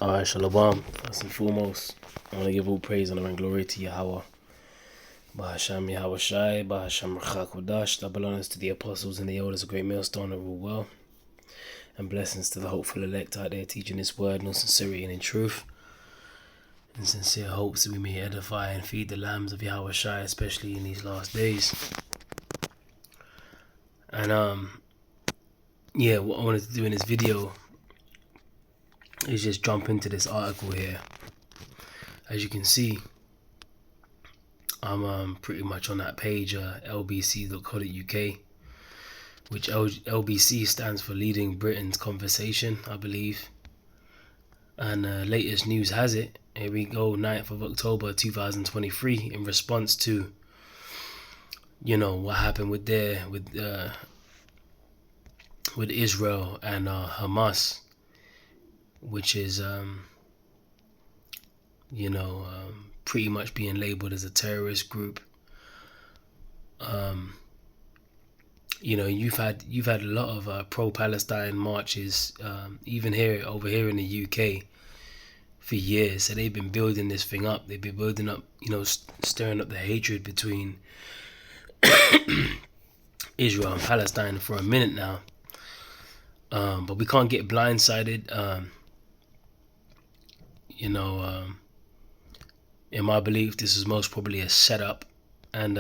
Alright, Shalom. First and foremost, I want to give all praise, honor, and glory to Yahweh. Bahasham Yahweh Shai, Bahasham Rachakodash, double honors to the apostles and the elders of Great Millstone that rule well, and blessings to the hopeful elect out there teaching this word in sincerity and in truth, and sincere hopes that we may edify and feed the lambs of Yahweh Shai, especially in these last days. And what I wanted to do in this video is just jump into this article here. As you can see, I'm pretty much on that page, lbc.co.uk, which LBC stands for Leading Britain's Conversation, I believe. And latest news has it, here we go, 9th of October 2023, in response to, what happened with Israel and Hamas, which is, pretty much being labeled as a terrorist group. You've had a lot of pro-Palestine marches, even over here in the UK, for years. So they've been building this thing up. They've been building up, stirring up the hatred between Israel and Palestine for a minute now. But we can't get blindsided. In my belief, this is most probably a setup, and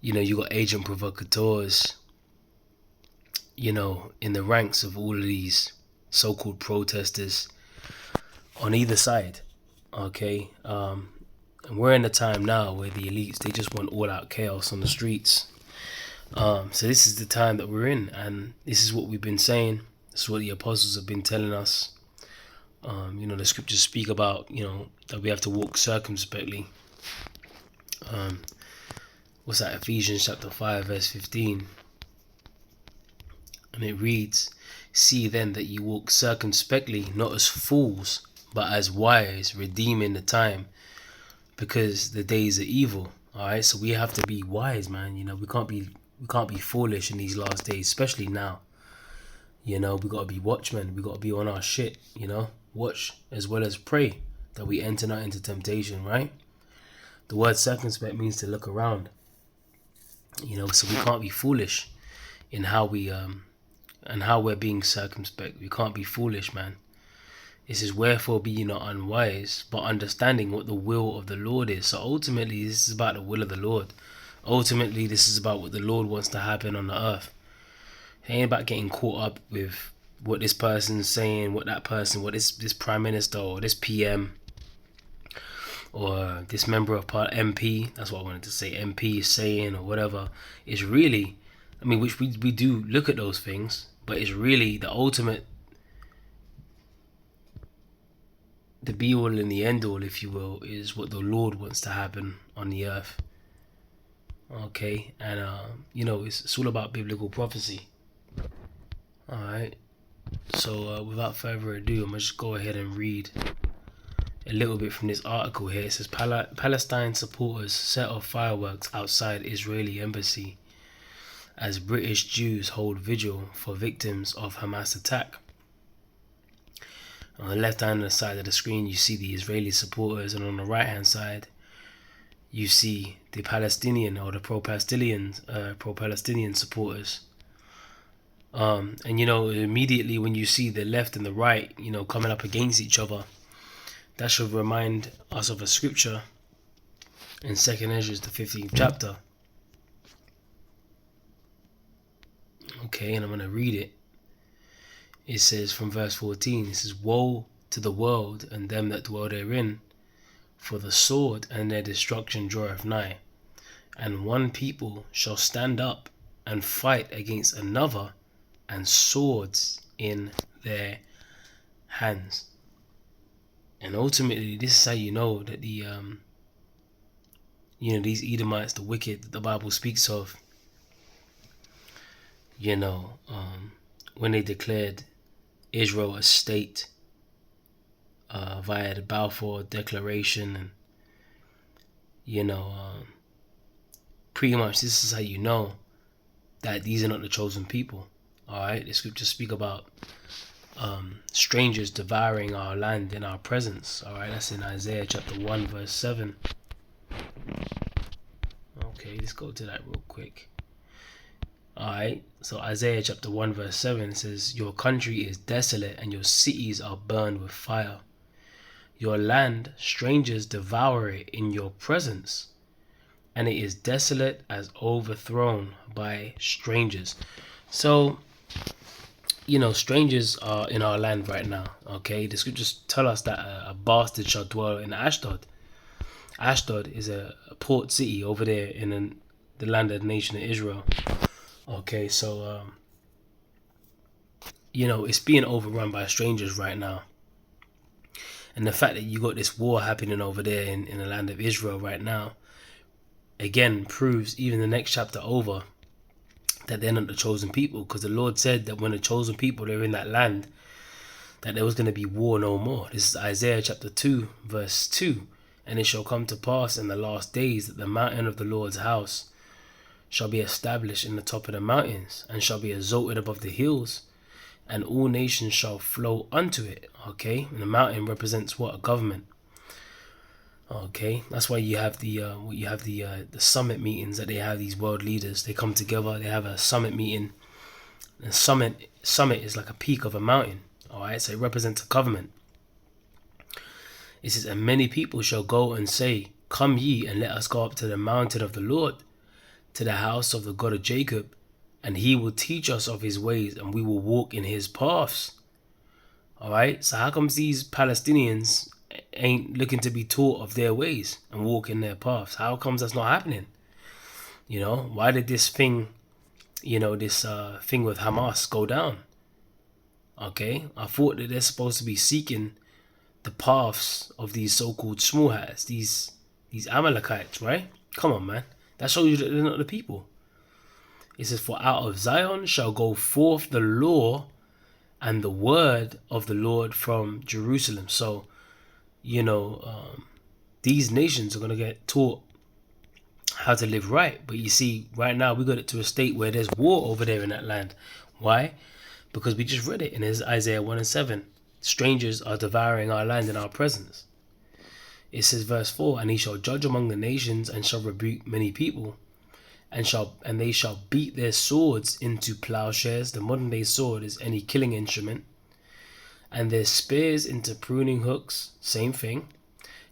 you got agent provocateurs, in the ranks of all of these so-called protesters on either side. Okay, and we're in a time now where the elites, they just want all-out chaos on the streets. So this is the time that we're in, and this is what we've been saying. This is what the apostles have been telling us. The scriptures speak about, that we have to walk circumspectly. What's that? Ephesians chapter 5, verse 15. And it reads, "See then that you walk circumspectly, not as fools, but as wise, redeeming the time, because the days are evil." Alright, so we have to be wise, man. We can't be foolish in these last days, especially now. We gotta be watchmen, we gotta be on our shit, watch as well as pray that we enter not into temptation, right? The word circumspect means to look around, so we can't be foolish in how we and how we're being circumspect. We can't be foolish, man. This is wherefore be ye not unwise, but understanding what the will of the Lord is. So ultimately, this is about the will of the Lord. Ultimately, this is about what the Lord wants to happen on the earth. It ain't about getting caught up with what this person's saying, what that person, what this prime minister or this PM or this member of part MP, that's what I wanted to say, MP is saying, or whatever. It's really, which we do look at those things, but it's really the ultimate, the be all and the end all, if you will, is what the Lord wants to happen on the earth. Okay, and it's all about biblical prophecy. Alright, so without further ado, I'm gonna just go ahead and read a little bit from this article here. It says, Palestine supporters set off fireworks outside Israeli embassy as British Jews hold vigil for victims of Hamas attack. On the left hand side of the screen, you see the Israeli supporters, and on the right hand side, you see the Palestinian or the pro-Palestinian supporters. And immediately when you see the left and the right, coming up against each other, that should remind us of a scripture in 2nd Ezra, the 15th chapter. Okay, and I'm going to read it. It says from verse 14, it says, "Woe to the world and them that dwell therein, for the sword and their destruction draweth nigh. And one people shall stand up and fight against another, and swords in their hands." And ultimately, this is how you know that the these Edomites, the wicked that the Bible speaks of, when they declared Israel a state via the Balfour Declaration, and pretty much this is how you know that these are not the chosen people. Alright, the scriptures speak about strangers devouring our land in our presence. All right, that's in Isaiah chapter 1 verse 7. Okay, let's go to that real quick. Alright, so Isaiah chapter 1 verse 7 says, "Your country is desolate and your cities are burned with fire. Your land, strangers devour it in your presence, and it is desolate as overthrown by strangers." So, strangers are in our land right now. Okay, the scriptures tell us that a bastard shall dwell in Ashdod. Ashdod is a port city over there in the land of the nation of Israel. Okay, so it's being overrun by strangers right now, and the fact that you got this war happening over there in the land of Israel right now, again proves even the next chapter over that they're not the chosen people, because the Lord said that when the chosen people are in that land, that there was going to be war no more. This is Isaiah chapter 2 verse 2. "And it shall come to pass in the last days that the mountain of the Lord's house shall be established in the top of the mountains, and shall be exalted above the hills, and all nations shall flow unto it." Okay, and the mountain represents what? A government. Okay, that's why you have the summit meetings that they have. These world leaders, they come together, they have a summit meeting. The summit is like a peak of a mountain. All right, so it represents a government. It says, "And many people shall go and say, Come ye, and let us go up to the mountain of the Lord, to the house of the God of Jacob, and he will teach us of his ways, and we will walk in his paths." All right, so how comes these Palestinians ain't looking to be taught of their ways and walk in their paths? How comes that's not happening? Why did this thing, this thing with Hamas go down? Okay, I thought that they're supposed to be seeking the paths of these so-called small hats, these Amalekites, right? Come on, man. That shows you that they're not the people. It says, "For out of Zion shall go forth the law and the word of the Lord from Jerusalem." So, these nations are going to get taught how to live right. But you see, right now we got it to a state where there's war over there in that land. Why? Because we just read it in Isaiah 1 and 7. "Strangers are devouring our land in our presence." It says verse 4, "And he shall judge among the nations, and shall rebuke many people, and they shall beat their swords into plowshares." The modern day sword is any killing instrument. "And their spears into pruning hooks." Same thing.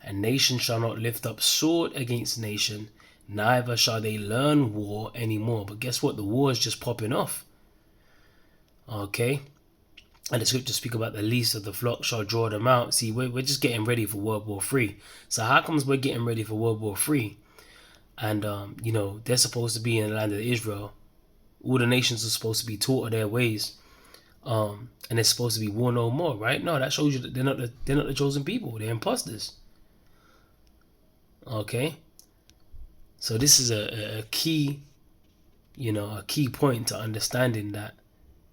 "And nation shall not lift up sword against nation, neither shall they learn war anymore." But guess what? The war is just popping off. Okay. And the scriptures speak about the least of the flock shall draw them out. See, we're just getting ready for World War III. So how comes we're getting ready for World War III? And, they're supposed to be in the land of Israel. All the nations are supposed to be taught of their ways. And it's supposed to be war no more, right? No, that shows you that they're not the chosen people. They're imposters. Okay? So this is a key, a key point to understanding that,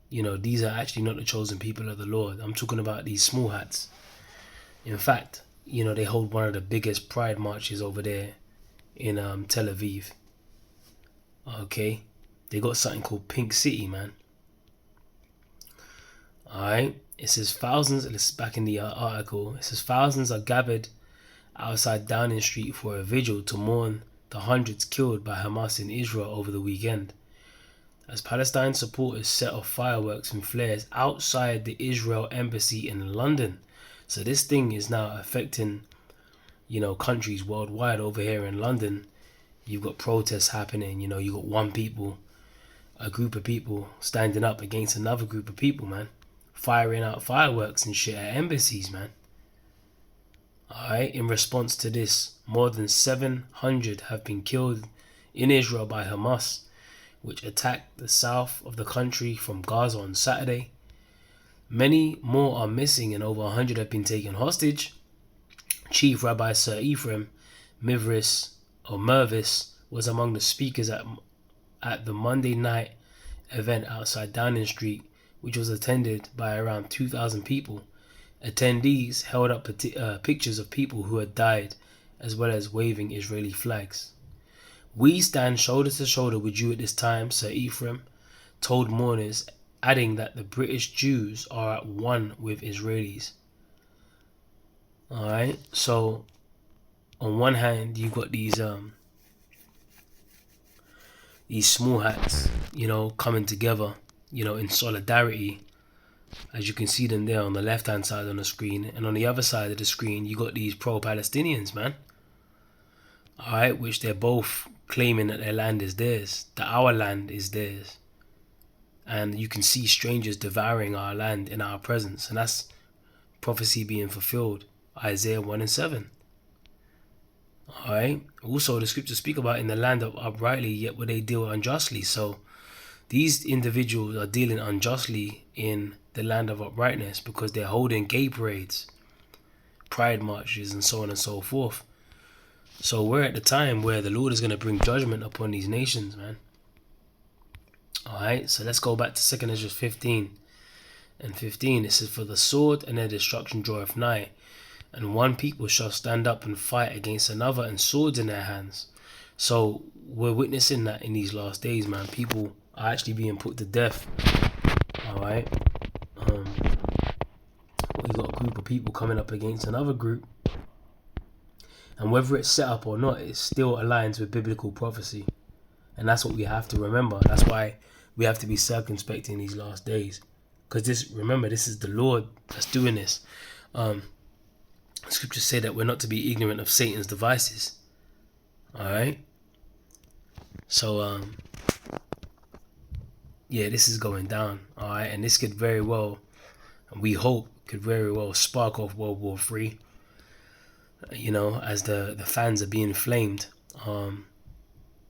these are actually not the chosen people of the Lord. I'm talking about these small hats. In fact, they hold one of the biggest pride marches over there in Tel Aviv. Okay, they got something called Pink City, man. Alright, it says thousands, and it's back in the article, it says thousands are gathered outside Downing Street for a vigil to mourn the hundreds killed by Hamas in Israel over the weekend, as Palestine supporters set off fireworks and flares outside the Israel embassy in London. So this thing is now affecting, countries worldwide. Over here in London, you've got protests happening. You got a group of people standing up against another group of people, man, firing out fireworks and shit at embassies, man. Alright, in response to this, more than 700 have been killed in Israel by Hamas, which attacked the south of the country from Gaza on Saturday. Many more are missing and over 100 have been taken hostage. Chief Rabbi Sir Ephraim Mirvis was among the speakers at the Monday night event outside Downing Street, which was attended by around 2,000 people. Attendees held up pictures of people who had died, as well as waving Israeli flags. "We stand shoulder to shoulder with you at this time," Sir Ephraim told mourners adding that the British Jews are at one with Israelis. Alright, so on one hand you got these small hats, coming together, in solidarity, as you can see them there on the left hand side on the screen, and on the other side of the screen you got these pro-Palestinians, man. Alright, which they're both claiming that their land is theirs, that our land is theirs. And you can see strangers devouring our land in our presence, and that's prophecy being fulfilled, Isaiah 1 and 7. Alright, also the scriptures speak about in the land of uprightly, yet will they deal unjustly. So these individuals are dealing unjustly in the land of uprightness because they're holding gay parades, pride marches, and so on and so forth. So we're at the time where the Lord is going to bring judgment upon these nations, man. Alright, so let's go back to 2 Ezra 15 and 15. It says, "For the sword and their destruction draweth nigh, and one people shall stand up and fight against another, and swords in their hands." So we're witnessing that in these last days, man. People are actually being put to death. Alright. We got a group of people coming up against another group. And whether it's set up or not, it still aligns with biblical prophecy. And that's what we have to remember. That's why we have to be circumspect in these last days. Because remember, this is the Lord that's doing this. Scriptures say that we're not to be ignorant of Satan's devices. Alright? So, yeah, this is going down. Alright? And this could very well, and we hope, could very well spark off World War III. As the fans are being flamed.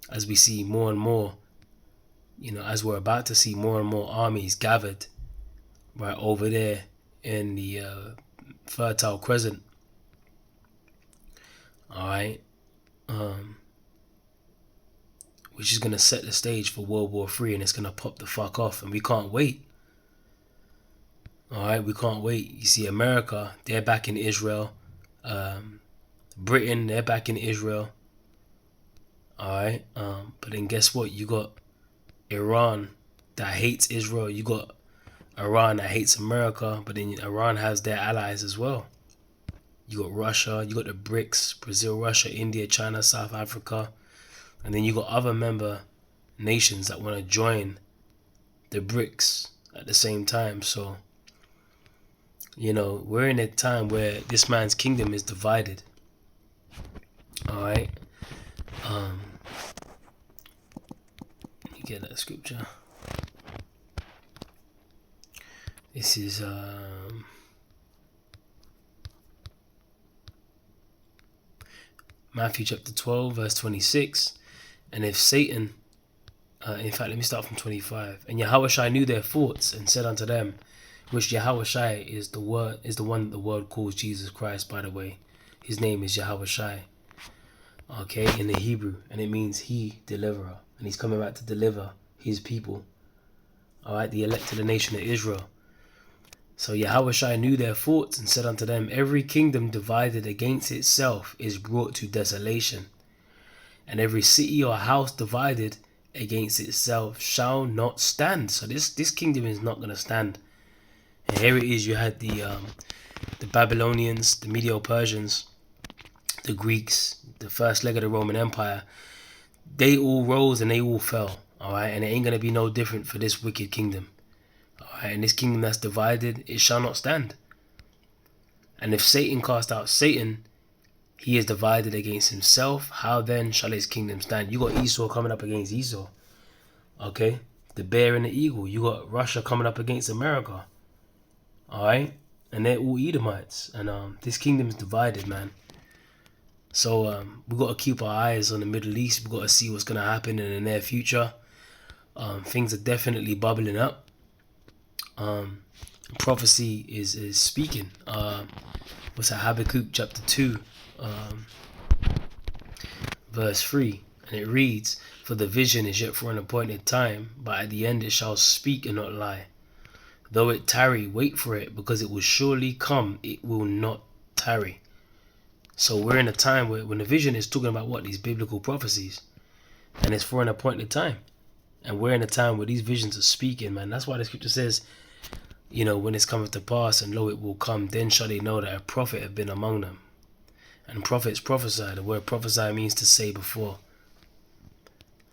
As we see more and more, as we're about to see more and more armies gathered right over there in the Fertile Crescent. Alright, which is going to set the stage for World War III, and it's going to pop the fuck off, and we can't wait. Alright, we can't wait. You see America, they're back in Israel. Britain, they're back in Israel. Alright, but then guess what? You got Iran that hates Israel. You got Iran that hates America, but then Iran has their allies as well. You got Russia, you got the BRICS, Brazil, Russia, India, China, South Africa. And then you got other member nations that want to join the BRICS at the same time. So, we're in a time where this man's kingdom is divided. Alright. Let me get that scripture. This is Matthew chapter 12 verse 26. And if Satan, in fact, let me start from 25. "And Yahushua knew their thoughts, and said unto them," which Yahushua is the one that the world calls Jesus Christ, by the way. His name is Yahushua. Okay, in the Hebrew, and it means he deliverer, and he's coming back to deliver his people. Alright, the elect of the nation of Israel. So Yahushua knew their thoughts, and said unto them, "Every kingdom divided against itself is brought to desolation, and every city or house divided against itself shall not stand." So this kingdom is not going to stand. And here it is. You had the Babylonians, the Medo-Persians, the Greeks, the first leg of the Roman Empire. They all rose and they all fell. Alright, and it ain't going to be no different for this wicked kingdom. Alright, and this kingdom that's divided, it shall not stand. And if Satan cast out Satan, he is divided against himself. How then shall his kingdom stand? You got Esau coming up against Esau. Okay, the bear and the eagle. You got Russia coming up against America. Alright, and they're all Edomites. And this kingdom is divided, man. So we got to keep our eyes on the Middle East. We got to see what's going to happen in the near future. Things are definitely bubbling up. Prophecy is speaking. What's that? Habakkuk chapter 2, verse 3, and it reads, "For the vision is yet for an appointed time, but at the end it shall speak and not lie. Though it tarry, wait for it, because it will surely come, it will not tarry." So we're in a time when the vision is talking about what? These biblical prophecies. And it's for an appointed time. And we're in a time where these visions are speaking, man. That's why the scripture says, when it's coming to pass, and lo, it will come, then shall they know that a prophet have been among them. And prophets prophesy. The word prophesy means to say before.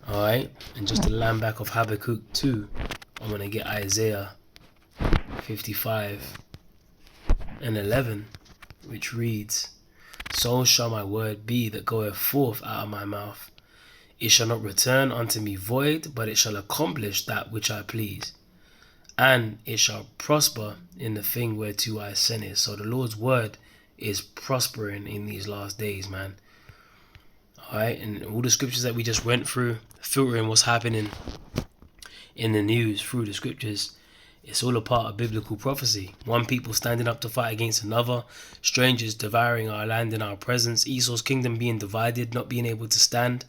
Alright? And just to land back of Habakkuk 2, I'm going to get Isaiah 55 and 11, which reads, So shall my word be that goeth forth out of my mouth. It shall not return unto me void, but it shall accomplish that which I please. And it shall prosper in the thing whereto I sent it. So the Lord's word is prospering in these last days, man. Alright, and all the scriptures that we just went through, filtering what's happening in the news through the scriptures, it's all a part of biblical prophecy. One people standing up to fight against another, strangers devouring our land in our presence, Esau's kingdom being divided, not being able to stand.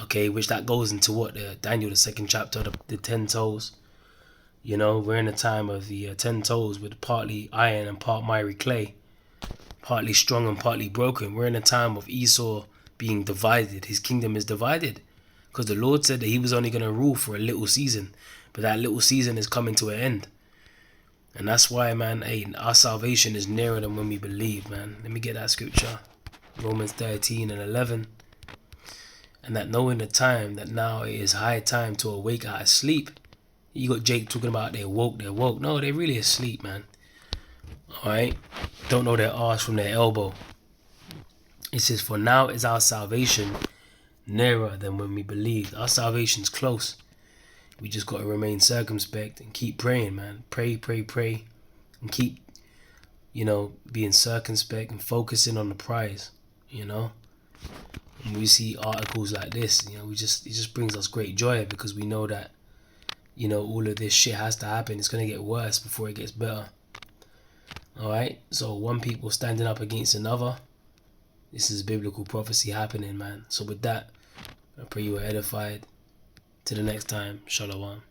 Okay, which that goes into what? Daniel, the 2nd chapter, the 10 toes. We're in a time of the 10 toes with partly iron and part miry clay, partly strong and partly broken. We're in a time of Esau being divided. His kingdom is divided because the Lord said that he was only going to rule for a little season, but that little season is coming to an end. And that's why, man, our salvation is nearer than when we believe, man. Let me get that scripture. Romans 13 and 11. And that knowing the time, that now it is high time to awake out of sleep. You got Jake talking about they're woke. No, they're really asleep, man. Alright? Don't know their arse from their elbow. It says, for now is our salvation nearer than when we believed. Our salvation's close. We just got to remain circumspect and keep praying, man. Pray. And keep, being circumspect and focusing on the prize, And we see articles like this, it just brings us great joy because we know that, all of this shit has to happen. It's going to get worse before it gets better. Alright? So one people standing up against another. This is biblical prophecy happening, man. So with that, I pray you were edified. Till the next time, Shalom.